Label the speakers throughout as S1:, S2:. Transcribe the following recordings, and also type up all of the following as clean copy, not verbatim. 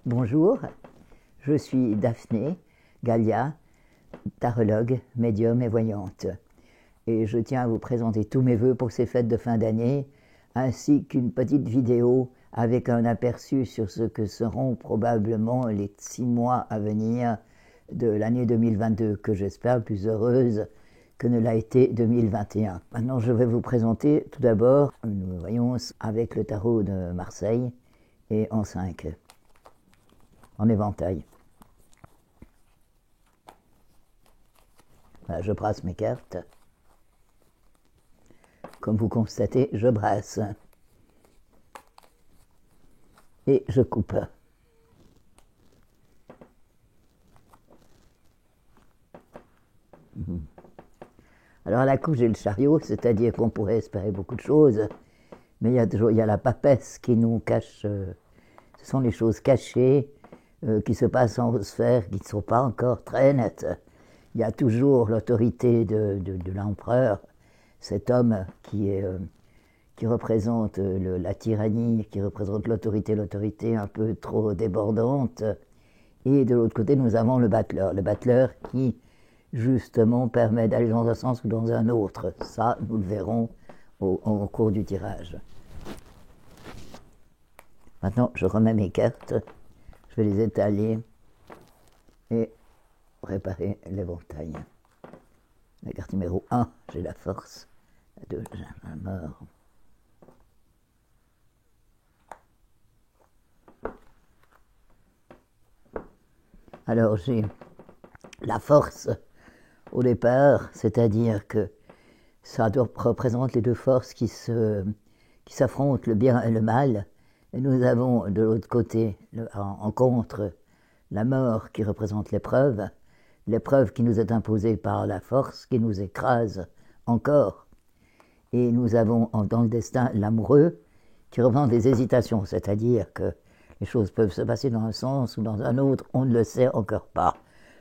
S1: Bonjour, je suis Daphné Gallia, tarologue, médium et voyante. Et je tiens à vous présenter tous mes vœux pour ces fêtes de fin d'année, ainsi qu'une petite vidéo avec un aperçu sur ce que seront probablement les 6 mois à venir de l'année 2022, que j'espère plus heureuse que ne l'a été 2021. Maintenant, je vais vous présenter tout d'abord une voyance avec le tarot de Marseille et en 5, en éventail. Voilà, je brasse mes cartes. Comme vous constatez, je brasse. Et je coupe. Alors à la coupe, j'ai le chariot, c'est-à-dire qu'on pourrait espérer beaucoup de choses, mais il y a la papesse qui nous cache, ce sont les choses cachées qui se passent en sphère, qui ne sont pas encore très nettes. Il y a toujours l'autorité de l'empereur, cet homme qui représente la tyrannie, qui représente l'autorité un peu trop débordante. Et de l'autre côté, nous avons le battleur qui, justement, permet d'aller dans un sens ou dans un autre. Ça, nous le verrons au cours du tirage. Maintenant, je remets mes cartes, je vais les étaler et préparer l'éventail. La carte numéro 1, j'ai la force. La 2, j'ai la mort. Alors j'ai la force au départ, c'est-à-dire que ça représente les deux forces qui s'affrontent, le bien et le mal. Et nous avons de l'autre côté, en contre, la mort qui représente l'épreuve qui nous est imposée par la force, qui nous écrase encore. Et nous avons dans le destin l'amoureux qui représente des hésitations, c'est-à-dire que les choses peuvent se passer dans un sens ou dans un autre, on ne le sait encore pas.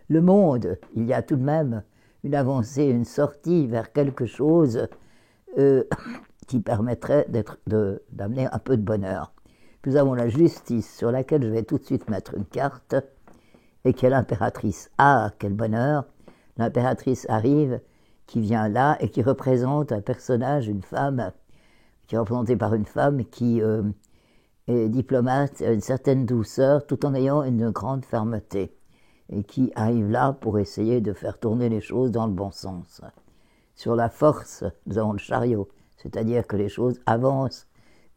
S1: Le monde, il y a tout de même une avancée, une sortie vers quelque chose qui permettrait d'amener un peu de bonheur. Nous avons la justice, sur laquelle je vais tout de suite mettre une carte, et qui est l'impératrice. Ah, quel bonheur! L'impératrice arrive, qui vient là, et qui représente un personnage, une femme, qui est représentée par une femme qui est diplomate, a une certaine douceur, tout en ayant une grande fermeté, et qui arrive là pour essayer de faire tourner les choses dans le bon sens. Sur la force, nous avons le chariot, c'est-à-dire que les choses avancent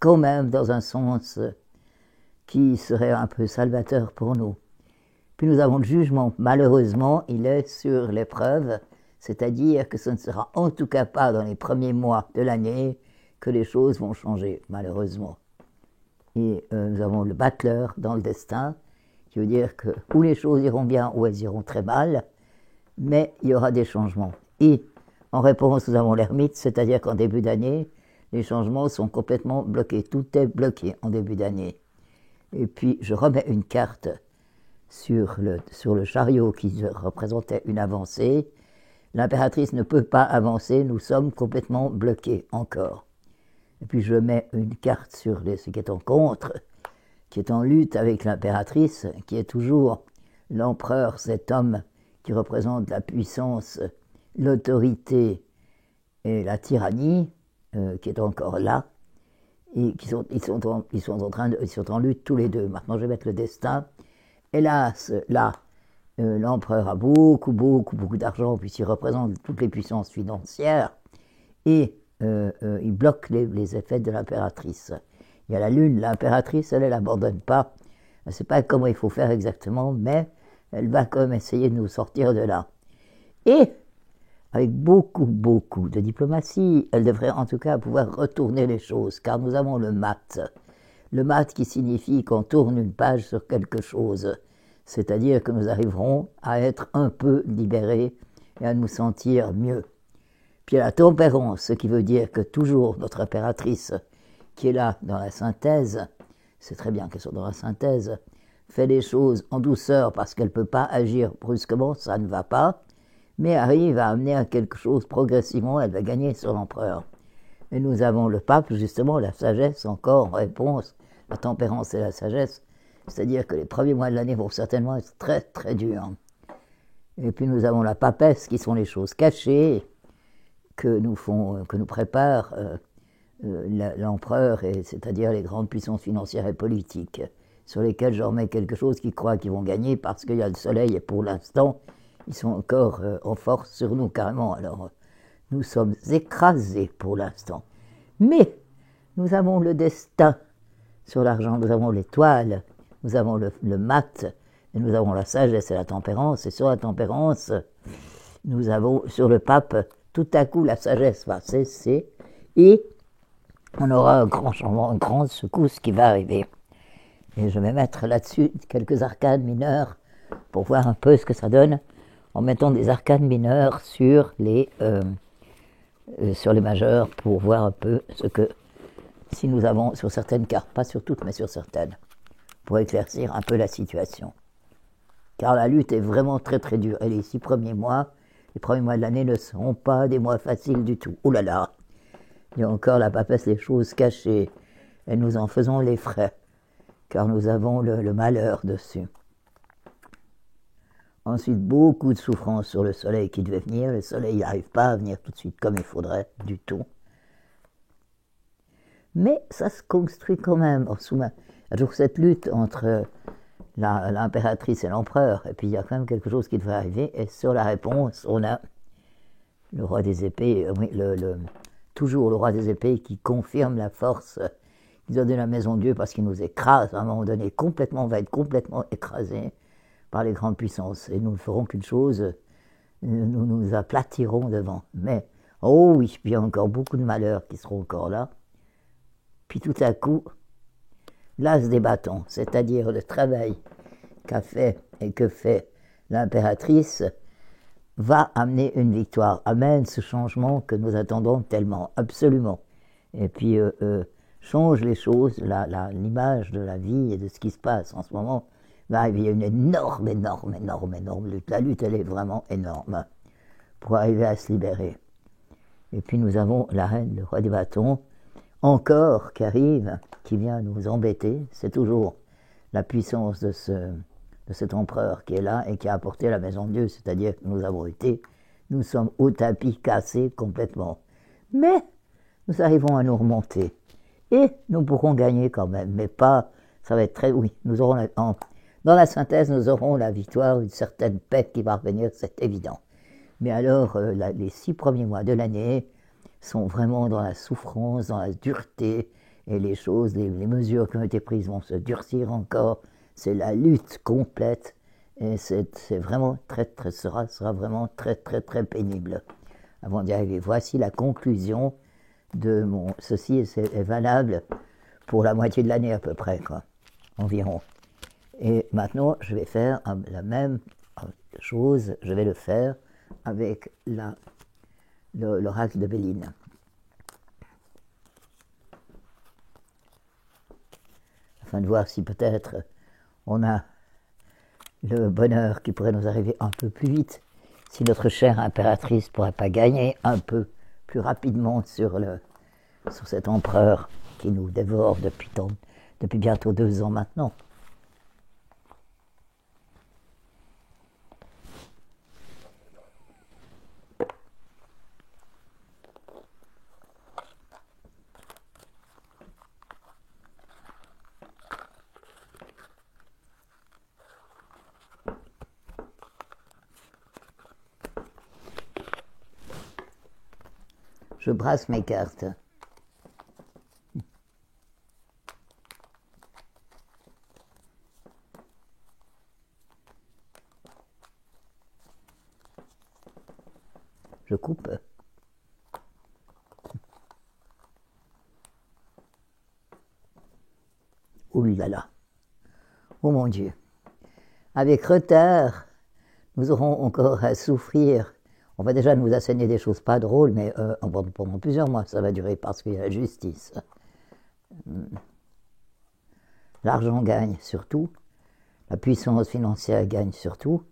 S1: quand même dans un sens qui serait un peu salvateur pour nous. Puis nous avons le jugement. Malheureusement, il est sur l'épreuve, c'est-à-dire que ce ne sera en tout cas pas dans les premiers mois de l'année que les choses vont changer, malheureusement. Et nous avons le battleur dans le destin, qui veut dire que ou les choses iront bien ou elles iront très mal, mais il y aura des changements. Et en réponse, nous avons l'ermite, c'est-à-dire qu'en début d'année, les changements sont complètement bloqués. Tout est bloqué en début d'année. Et puis, je remets une carte sur le chariot qui représentait une avancée. L'impératrice ne peut pas avancer, nous sommes complètement bloqués encore. Et puis, je mets une carte sur ce qui est en contre, qui est en lutte avec l'impératrice, qui est toujours l'empereur, cet homme qui représente la puissance, l'autorité et la tyrannie, qui est encore là, et ils sont en lutte tous les deux. Maintenant, je vais mettre le destin. Hélas, là, l'empereur a beaucoup d'argent, puisqu'il représente toutes les puissances financières, et il bloque les effets de l'impératrice. Il y a la lune, l'impératrice, elle l'abandonne pas. Elle ne sait pas comment il faut faire exactement, mais elle va quand même essayer de nous sortir de là. Et avec beaucoup de diplomatie, elle devrait en tout cas pouvoir retourner les choses, car nous avons le mat. Le mat qui signifie qu'on tourne une page sur quelque chose, c'est-à-dire que nous arriverons à être un peu libérés et à nous sentir mieux. Puis la tempérance, ce qui veut dire que toujours notre impératrice, qui est là dans la synthèse, c'est très bien qu'elle soit dans la synthèse, fait les choses en douceur parce qu'elle ne peut pas agir brusquement, ça ne va pas, mais arrive à amener à quelque chose progressivement, elle va gagner sur l'empereur. Et nous avons le pape, justement, la sagesse encore en réponse, la tempérance et la sagesse, C'est-à-dire que les premiers mois de l'année vont certainement être très très durs. Et puis nous avons la papesse, qui sont les choses cachées que nous prépare l'empereur, c'est-à-dire les grandes puissances financières et politiques, sur lesquelles je remets quelque chose qui croient qu'ils vont gagner parce qu'il y a le soleil et pour l'instant, ils sont encore en force sur nous carrément. Alors, nous sommes écrasés pour l'instant. Mais nous avons le destin sur l'argent, nous avons l'étoile, nous avons le mat, et nous avons la sagesse et la tempérance. Et sur la tempérance, nous avons sur le pape, tout à coup la sagesse va cesser et on aura un grand changement, une grande secousse qui va arriver. Et je vais mettre là-dessus quelques arcades mineures pour voir un peu ce que ça donne, en mettant des arcades mineures sur les majeurs, pour voir un peu ce que, si nous avons sur certaines cartes, pas sur toutes mais sur certaines, pour éclaircir un peu la situation. Car la lutte est vraiment très très dure. Et les premiers mois de l'année ne seront pas des mois faciles du tout. Oh là là, il y a encore la papesse, les choses cachées, et nous en faisons les frais, car nous avons le malheur dessus. Ensuite, beaucoup de souffrance sur le soleil qui devait venir. Le soleil n'arrive pas à venir tout de suite comme il faudrait, du tout. Mais ça se construit quand même. Il y a toujours cette lutte entre l'impératrice et l'empereur, et puis il y a quand même quelque chose qui devrait arriver, et sur la réponse, on a le roi des épées, toujours le roi des épées qui confirme la force qu'ils ont de la maison de Dieu, parce qu'il nous écrase à un moment donné, on va être complètement écrasé par les grandes puissances, et nous ne ferons qu'une chose, nous nous aplatirons devant. Mais, oh oui, il y a encore beaucoup de malheurs qui seront encore là, puis tout à coup, l'as des bâtons, c'est-à-dire le travail qu'a fait et que fait l'impératrice, va amener une victoire, amène ce changement que nous attendons tellement, absolument. Et puis change les choses, l'image de la vie et de ce qui se passe en ce moment va arriver. Il y a une énorme lutte. La lutte, elle est vraiment énorme pour arriver à se libérer. Et puis nous avons la reine, le roi des bâtons, encore qui arrive, qui vient nous embêter. C'est toujours la puissance de cet empereur qui est là et qui a apporté la maison de Dieu, c'est-à-dire que nous sommes au tapis, cassés complètement. Mais nous arrivons à nous remonter et nous pourrons gagner quand même, mais pas, ça va être très, oui, nous aurons dans la synthèse, nous aurons la victoire, une certaine paix qui va revenir, c'est évident. Mais alors, les 6 premiers mois de l'année sont vraiment dans la souffrance, dans la dureté, et les mesures qui ont été prises vont se durcir encore. C'est la lutte complète, et c'est vraiment sera vraiment très pénible avant d'y arriver. Voici la conclusion de ceci est valable pour la moitié de l'année à peu près, quoi, environ. Et maintenant, je vais faire la même chose, je vais le faire avec l'oracle de Béline. Afin de voir si peut-être on a le bonheur qui pourrait nous arriver un peu plus vite, si notre chère impératrice ne pourrait pas gagner un peu plus rapidement sur cet empereur qui nous dévore depuis bientôt 2 ans maintenant. Je brasse mes cartes. Je coupe. Ouh là là. Oh mon Dieu. Avec retard, nous aurons encore à souffrir. On va déjà nous asséner des choses pas drôles, mais pendant plusieurs mois, ça va durer parce qu'il y a la justice. L'argent gagne surtout. La puissance financière gagne surtout.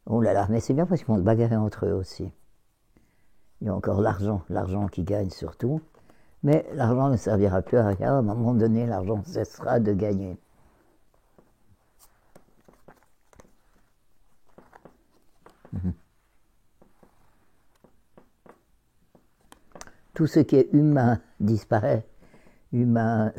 S1: Oh là là, mais c'est bien parce qu'ils vont se bagarrer entre eux aussi. Il y a encore l'argent qui gagne surtout. Mais l'argent ne servira plus à rien. À un moment donné, l'argent cessera de gagner. tout ce qui est humain disparaît. Humain,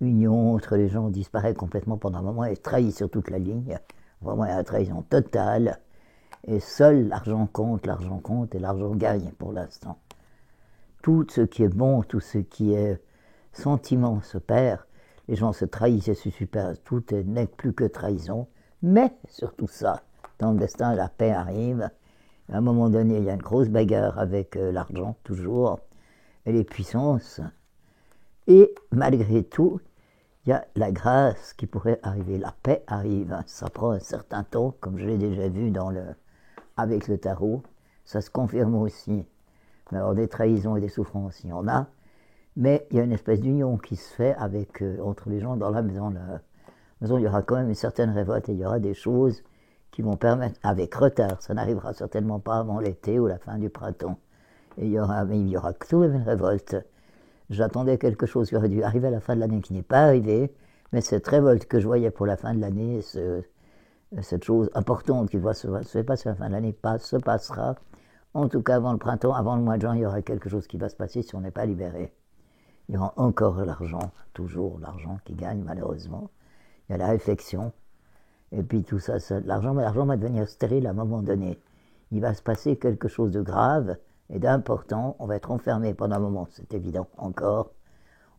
S1: union entre les gens disparaît complètement pendant un moment et trahit sur toute la ligne. Vraiment, il y a une trahison totale. Et seul l'argent compte et l'argent gagne pour l'instant. Tout ce qui est bon, tout ce qui est sentiment se perd. Les gens se trahissent et se superbent. Tout n'est plus que trahison. Mais surtout ça, dans le destin, la paix arrive. À un moment donné, il y a une grosse bagarre avec l'argent, toujours, et les puissances. Et malgré tout, il y a la grâce qui pourrait arriver. La paix arrive. Ça prend un certain temps, comme je l'ai déjà vu avec le tarot. Ça se confirme aussi. Mais alors des trahisons et des souffrances, il y en a. Mais il y a une espèce d'union qui se fait entre les gens dans la maison. Il y aura quand même une certaine révolte et il y aura des choses qui vont permettre, avec retard, ça n'arrivera certainement pas avant l'été ou la fin du printemps. Et il y aura tout de même une révolte. J'attendais quelque chose qui aurait dû arriver à la fin de l'année qui n'est pas arrivé, mais cette révolte que je voyais pour la fin de l'année, cette chose importante qui doit se passer à la fin de l'année, se passera. En tout cas, avant le printemps, avant le mois de juin, il y aura quelque chose qui va se passer si on n'est pas libéré. Il y aura encore l'argent, toujours l'argent qui gagne malheureusement. Il y a la réflexion, et puis tout ça, l'argent va devenir stérile à un moment donné. Il va se passer quelque chose de grave et d'important, on va être enfermé pendant un moment, c'est évident encore.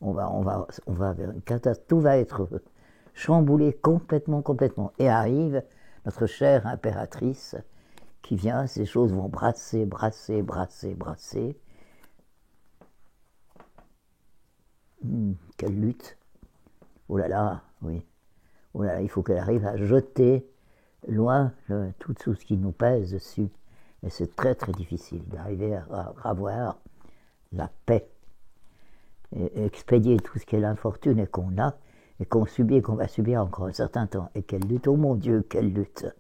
S1: On va vers une catastrophe, tout va être chamboulé complètement. Et arrive notre chère impératrice qui vient, ces choses vont brasser. Quelle lutte! Oh là là, oui. Oh là là, il faut qu'elle arrive à jeter loin tout ce qui nous pèse dessus. Et c'est très difficile d'arriver à avoir la paix. Et expédier tout ce qui est l'infortune et qu'on a, et qu'on subit et qu'on va subir encore un certain temps. Et quelle lutte, oh mon Dieu, quelle lutte!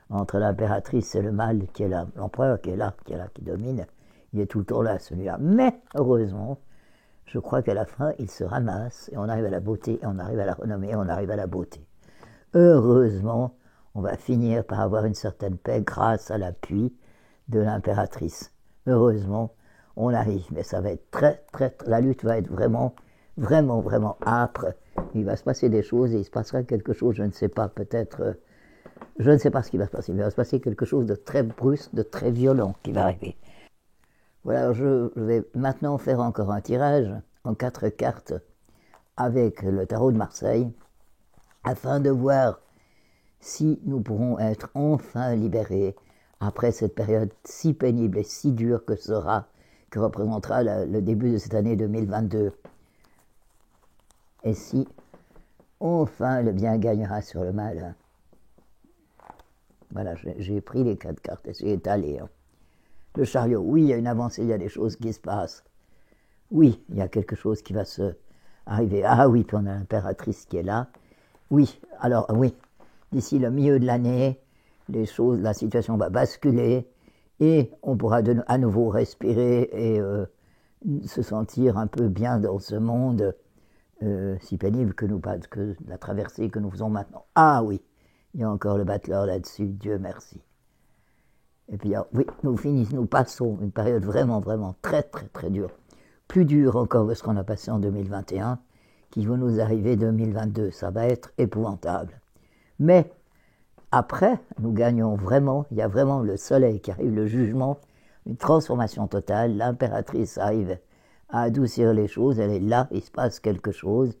S1: Entre l'impératrice et le mal qui est là, l'empereur qui est là, qui domine, il est tout le temps là, celui-là. Mais, heureusement, je crois qu'à la fin, il se ramasse, et on arrive à la beauté, et on arrive à la renommée, et on arrive à la beauté. Heureusement, on va finir par avoir une certaine paix grâce à l'appui de l'impératrice. Heureusement, on arrive, mais ça va être la lutte va être vraiment âpre. Il va se passer des choses, et il se passera quelque chose, je ne sais pas, peut-être... Je ne sais pas ce qui va se passer, mais il va se passer quelque chose de très brusque, de très violent qui va arriver. Voilà, je vais maintenant faire encore un tirage en 4 cartes avec le tarot de Marseille, afin de voir si nous pourrons être enfin libérés après cette période si pénible et si dure que représentera le début de cette année 2022. Et si enfin le bien gagnera sur le mal. Voilà, j'ai pris les 4 cartes et j'ai étalé. Le chariot, oui, il y a une avancée, il y a des choses qui se passent. Oui, il y a quelque chose qui va se arriver. Ah oui, puis on a l'impératrice qui est là. Oui, alors oui, d'ici le milieu de l'année, la situation va basculer et on pourra à nouveau respirer et se sentir un peu bien dans ce monde si pénible que la traversée que nous faisons maintenant. Ah oui, il y a encore le battleur là-dessus, Dieu merci. Et puis oui, nous passons une période vraiment très dure. Plus dure encore que ce qu'on a passé en 2021, qui va nous arriver 2022. Ça va être épouvantable. Mais après, nous gagnons vraiment, il y a vraiment le soleil qui arrive, le jugement, une transformation totale. L'impératrice arrive à adoucir les choses, elle est là, il se passe quelque chose.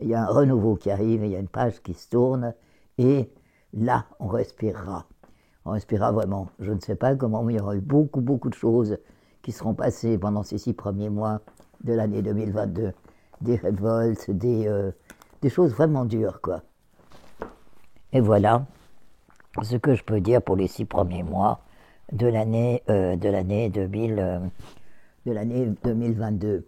S1: Il y a un renouveau qui arrive, il y a une page qui se tourne, et là, on respirera. On respirera vraiment. Je ne sais pas comment, mais il y aura eu beaucoup de choses qui seront passées pendant ces 6 premiers mois de l'année 2022. Des révoltes, des choses vraiment dures, quoi. Et voilà ce que je peux dire pour les 6 premiers mois de l'année 2022.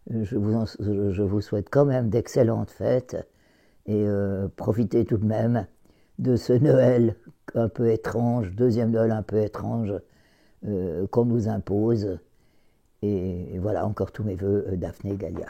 S1: Je vous souhaite quand même d'excellentes fêtes et profitez tout de même de ce Noël un peu étrange, deuxième Noël un peu étrange qu'on nous impose. Et voilà, encore tous mes vœux, Daphné Galia.